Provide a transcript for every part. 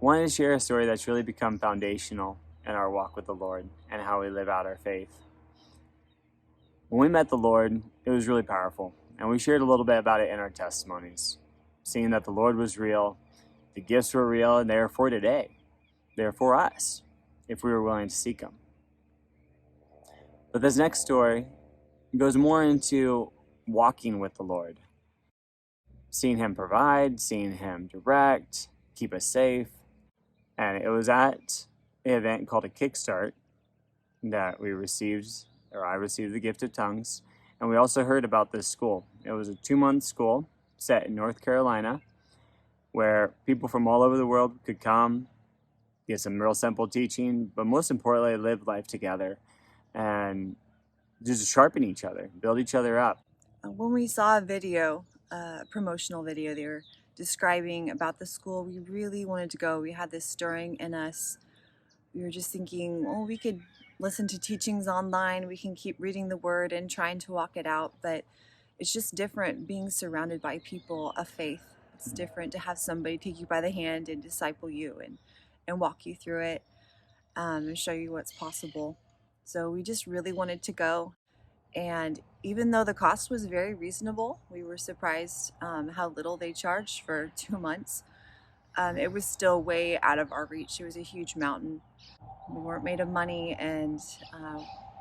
wanted to share a story that's really become foundational in our walk with the Lord and how we live out our faith. When we met the Lord, it was really powerful, and we shared a little bit about it in our testimonies, seeing that the Lord was real, the gifts were real, and they are for today. They are for us, if we were willing to seek them. But this next story goes more into walking with the Lord, seeing Him provide, seeing Him direct, keep us safe. And it was at an event called a Kickstart that we received, or I received the gift of tongues. And we also heard about this school. It was a 2-month school set in North Carolina where people from all over the world could come, get some real simple teaching, but most importantly, live life together and just sharpen each other, build each other up. When we saw a video, a promotional video, they were describing about the school, we really wanted to go. We had this stirring in us. We were just thinking, oh, we could listen to teachings online, we can keep reading the word and trying to walk it out, but it's just different being surrounded by people of faith. It's different to have somebody take you by the hand and disciple you and walk you through it and show you what's possible. So we just really wanted to go. And even though the cost was very reasonable, we were surprised how little they charged for 2 months. It was still way out of our reach. It was a huge mountain. We weren't made of money, and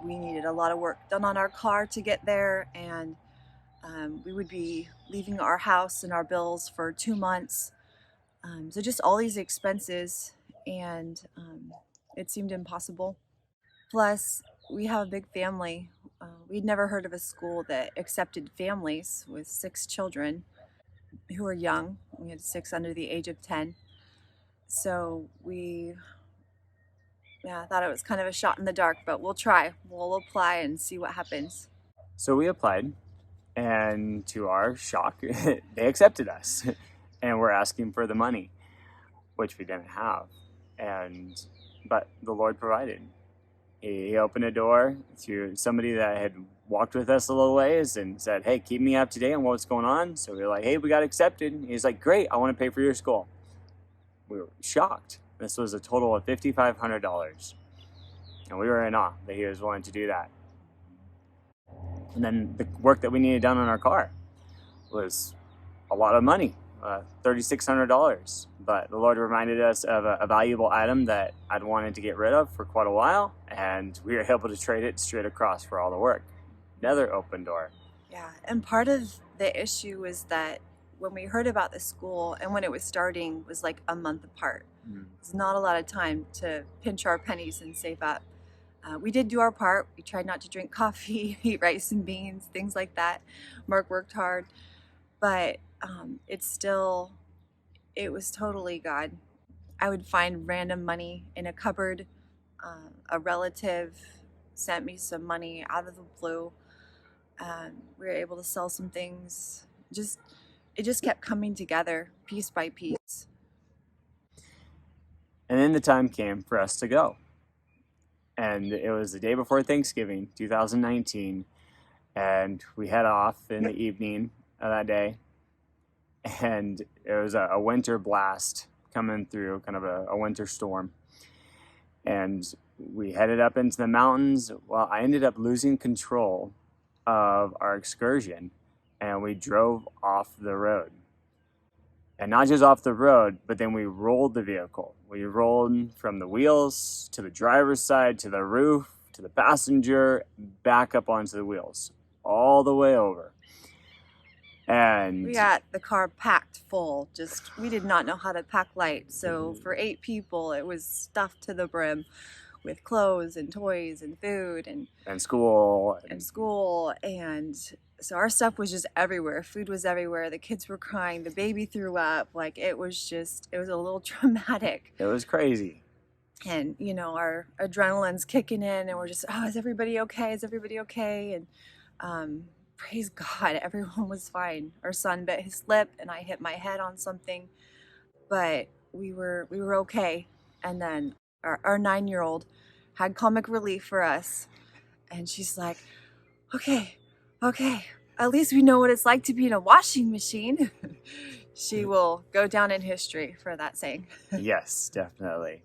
we needed a lot of work done on our car to get there, and we would be leaving our house and our bills for 2 months. So just all these expenses, and it seemed impossible. Plus, we have a big family. We'd never heard of a school that accepted families with 6 children who were young. We had 6 under the age of 10. So we thought it was kind of a shot in the dark, but we'll try. We'll apply and see what happens. So we applied, and to our shock, they accepted us and were asking for the money, which we didn't have. But the Lord provided. He opened a door to somebody that had walked with us a little ways and said, hey, keep me up to date on what's going on. So we were like, hey, we got accepted. He's like, great, I want to pay for your school. We were shocked. This was a total of $5,500. And we were in awe that he was willing to do that. And then the work that we needed done on our car was a lot of money, $3,600. But the Lord reminded us of a valuable item that I'd wanted to get rid of for quite a while, and we were able to trade it straight across for all the work. Another open door. Yeah, and part of the issue was that when we heard about the school and when it was starting was like a month apart. It's not a lot of time to pinch our pennies and save up. We did do our part. We tried not to drink coffee, eat rice and beans, things like that. Mark worked hard, but it was totally God. I would find random money in a cupboard. A relative sent me some money out of the blue. We were able to sell some things. It just kept coming together piece by piece. And then the time came for us to go. And it was the day before Thanksgiving, 2019. And we head off in the evening of that day. And it was a winter blast coming through, kind of a winter storm. And we headed up into the mountains. Well, I ended up losing control of our excursion, and we drove off the road. And not just off the road, but then we rolled the vehicle. We rolled from the wheels to the driver's side, to the roof, to the passenger, back up onto the wheels, all the way over. And we got the car packed full. We did not know how to pack light. So for 8 people, it was stuffed to the brim with clothes and toys and food and school. And so our stuff was just everywhere. Food was everywhere. The kids were crying. The baby threw up. Like it was a little traumatic. It was crazy. And, our adrenaline's kicking in and we're just, oh, is everybody okay? Is everybody okay? And praise God, everyone was fine. Our son bit his lip and I hit my head on something, but we were okay. And then our 9-year-old had comic relief for us. And she's like, okay, at least we know what it's like to be in a washing machine. She will go down in history for that saying. Yes, definitely.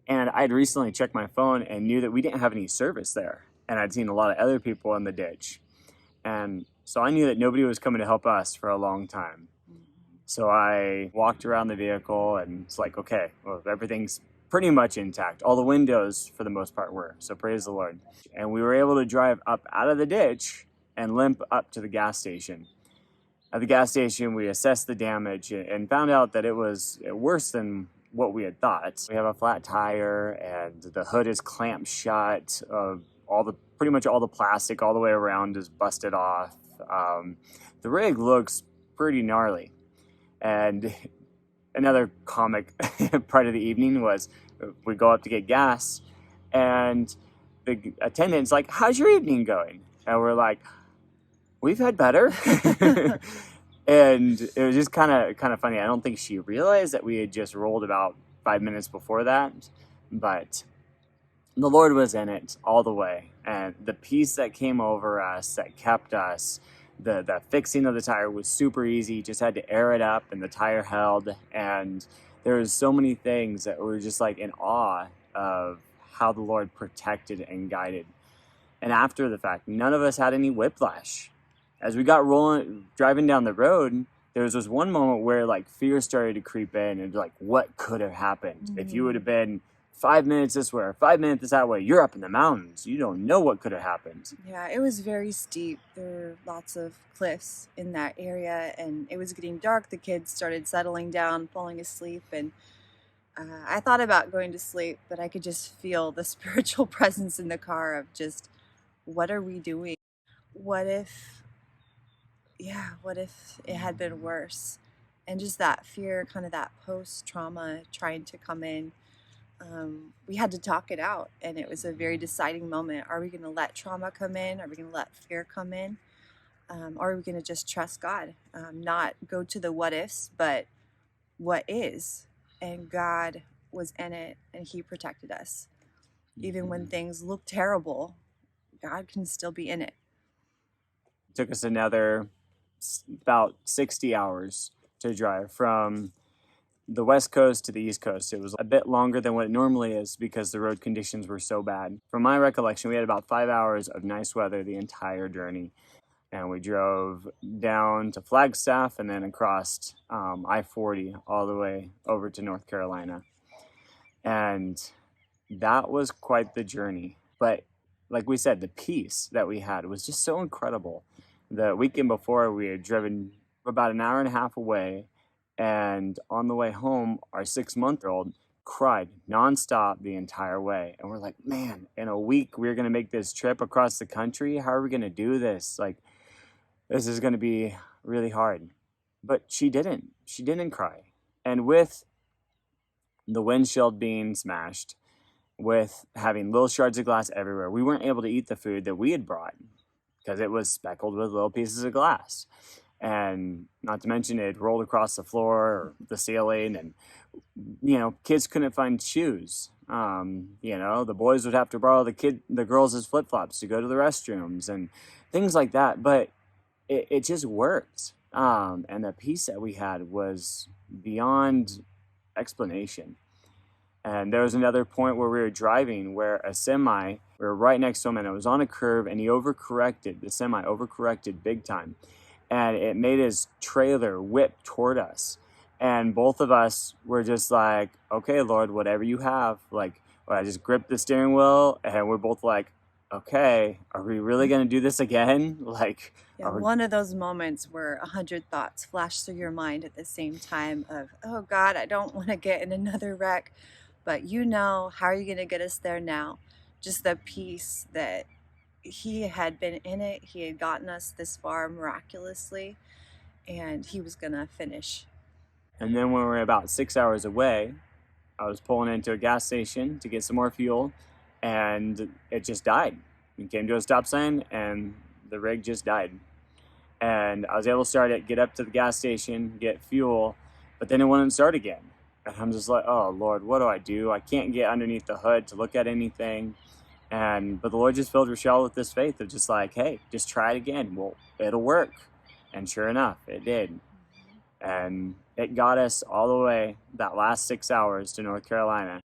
And I'd recently checked my phone and knew that we didn't have any service there. And I'd seen a lot of other people in the ditch. And so I knew that nobody was coming to help us for a long time. So I walked around the vehicle and it's like, okay, well, everything's pretty much intact. All the windows, for the most part, were. So praise the Lord. And we were able to drive up out of the ditch and limp up to the gas station. At the gas station, we assessed the damage and found out that it was worse than what we had thought. We have a flat tire and the hood is clamped shut. Pretty much all the plastic all the way around is busted off. The rig looks pretty gnarly. And another comic part of the evening was we go up to get gas and the attendant's like, "How's your evening going?" And we're like, "We've had better." And it was just kind of funny. I don't think she realized that we had just rolled about 5 minutes before that, but the Lord was in it all the way. And the peace that came over us, that kept us, the fixing of the tire was super easy. Just had to air it up and the tire held. And there was so many things that were just like in awe of how the Lord protected and guided. And after the fact, none of us had any whiplash. As we got driving down the road, there was this one moment where like fear started to creep in and like, what could have happened? If you would have been 5 minutes this way or 5 minutes that way, you're up in the mountains. You don't know what could have happened. Yeah, it was very steep. There were lots of cliffs in that area and it was getting dark. The kids started settling down, falling asleep, and I thought about going to sleep, but I could just feel the spiritual presence in the car of just, what are we doing? What if it had been worse? And just that fear, kind of that post-trauma trying to come in. We had to talk it out, and it was a very deciding moment. Are we going to let trauma come in? Are we going to let fear come in? Or are we going to just trust God? Not go to the what ifs, but what is. And God was in it, and He protected us. Even when things look terrible, God can still be in it. It took us another about 60 hours to drive from the West Coast to the East Coast. It was a bit longer than what it normally is because the road conditions were so bad. From my recollection, we had about 5 hours of nice weather the entire journey. And we drove down to Flagstaff and then across I-40 all the way over to North Carolina. And that was quite the journey. But like we said, the peace that we had was just so incredible. The weekend before, we had driven about an hour and a half away. And on the way home, our 6-month-old cried nonstop the entire way. And we're like, man, in a week, we're going to make this trip across the country. How are we going to do this? Like, this is going to be really hard. But she didn't. She didn't cry. And with the windshield being smashed, with having little shards of glass everywhere, we weren't able to eat the food that we had brought because it was speckled with little pieces of glass. And not to mention it rolled across the floor or the ceiling, and kids couldn't find shoes. The boys would have to borrow the girls' flip-flops to go to the restrooms and things like that. But it just worked. And the peace that we had was beyond explanation. And there was another point where we were driving where a semi, we were right next to him and it was on a curve and the semi overcorrected big time. And it made his trailer whip toward us. And both of us were just like, okay, Lord, whatever you have. Like, I just gripped the steering wheel and we're both like, okay, are we really going to do this again? Like, one of those moments where 100 thoughts flash through your mind at the same time of, oh God, I don't want to get in another wreck. But how are you going to get us there now? Just the peace that He had been in it. He had gotten us this far miraculously, and He was going to finish. And then when we were about 6 hours away, I was pulling into a gas station to get some more fuel, and it just died. We came to a stop sign, and the rig just died. And I was able to start it, get up to the gas station, get fuel, but then it wouldn't start again. And I'm just like, oh, Lord, what do? I can't get underneath the hood to look at anything. But the Lord just filled Rochelle with this faith of just like, hey, just try it again. Well, it'll work. And sure enough, it did. And it got us all the way that last 6 hours to North Carolina.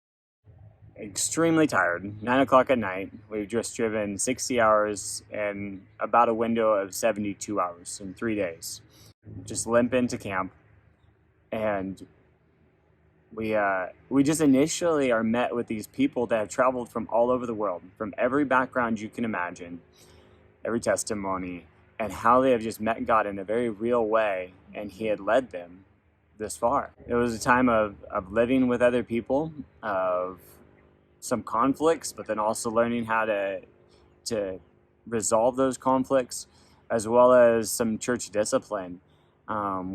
Extremely tired, 9 o'clock at night. We've just driven 60 hours in about a window of 72 hours in 3 days. Just limp into camp, and we just initially are met with these people that have traveled from all over the world, from every background you can imagine, every testimony, and how they have just met God in a very real way, and He had led them this far. It was a time of living with other people, of some conflicts, but then also learning how to resolve those conflicts, as well as some church discipline.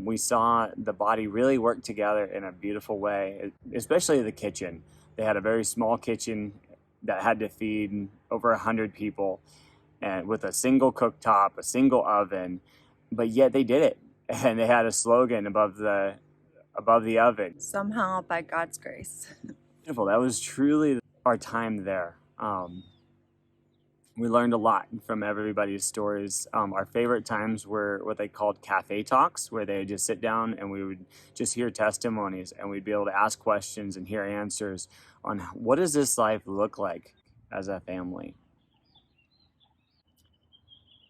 We saw the body really work together in a beautiful way, especially the kitchen. They had a very small kitchen that had to feed over 100 people, and with a single cooktop, a single oven, but yet they did it. And they had a slogan above the oven. Somehow, by God's grace. Beautiful. That was truly our time there. We learned a lot from everybody's stories. Our favorite times were what they called cafe talks, where they would just sit down and we would just hear testimonies, and we'd be able to ask questions and hear answers on what does this life look like as a family.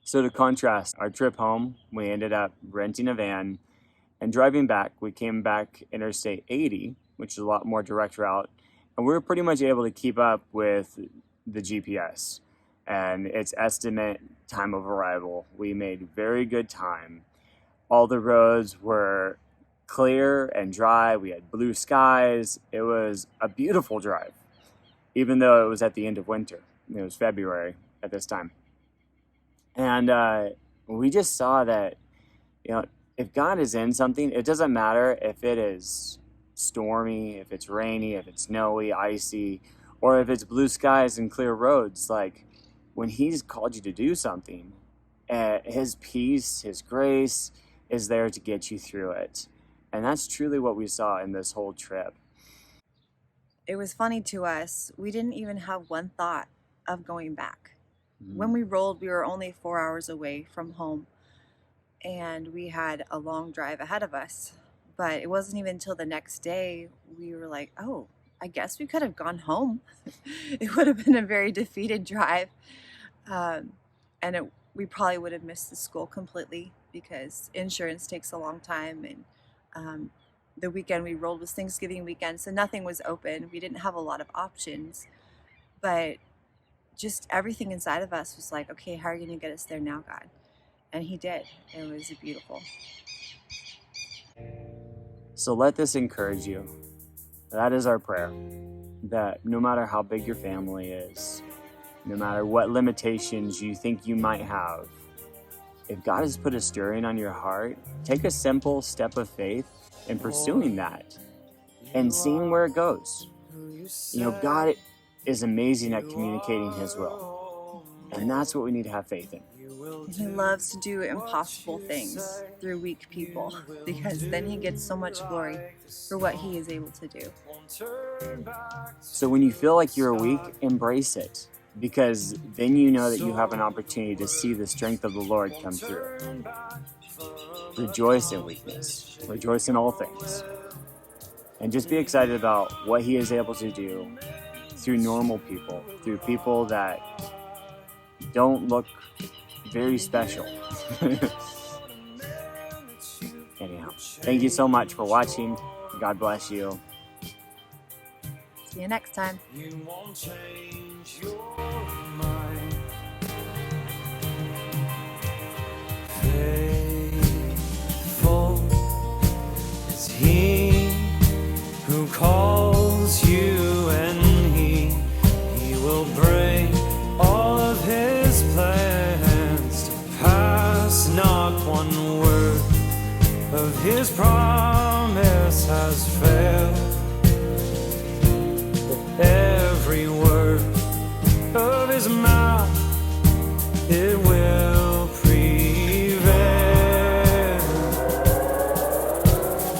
So to contrast our trip home, we ended up renting a van and driving back. We came back Interstate 80, which is a lot more direct route, and we were pretty much able to keep up with the GPS and its estimate time of arrival. We made very good time. All the roads were clear and dry. We had blue skies. It was a beautiful drive, even though it was at the end of winter. It was February at this time. And we just saw that, if God is in something, it doesn't matter if it is stormy, if it's rainy, if it's snowy, icy, or if it's blue skies and clear roads. Like, when He's called you to do something, His peace, His grace is there to get you through it. And that's truly what we saw in this whole trip. It was funny to us. We didn't even have one thought of going back. When we rolled, we were only 4 hours away from home, and we had a long drive ahead of us. But it wasn't even until the next day we were like, oh, I guess we could have gone home. It would have been a very defeated drive. We probably would have missed the school completely because insurance takes a long time. And the weekend we rolled was Thanksgiving weekend, so nothing was open. We didn't have a lot of options. But just everything inside of us was like, okay, how are you going to get us there now, God? And He did. It was beautiful. So let this encourage you. That is our prayer, that no matter how big your family is, no matter what limitations you think you might have, if God has put a stirring on your heart, take a simple step of faith in pursuing that and seeing where it goes. God is amazing at communicating His will, and that's what we need to have faith in. He loves to do impossible things through weak people, because then He gets so much glory for what He is able to do. So when you feel like you're weak, embrace it, because then you know that you have an opportunity to see the strength of the Lord come through. Rejoice in weakness. Rejoice in all things. And just be excited about what He is able to do through normal people, through people that don't look very special. Anyhow, thank you so much for watching. God bless you. See you next time. You won't change your mind. Faithful is He who calls you, and He will bring all of His plans to pass. Not one word of His promise has failed. Every word of His mouth, it will prevail.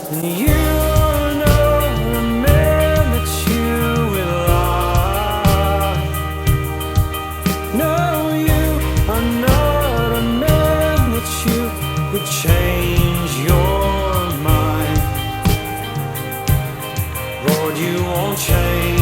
And you are not a man that you will lie. No, you are not a man that you would change your mind. you won't change.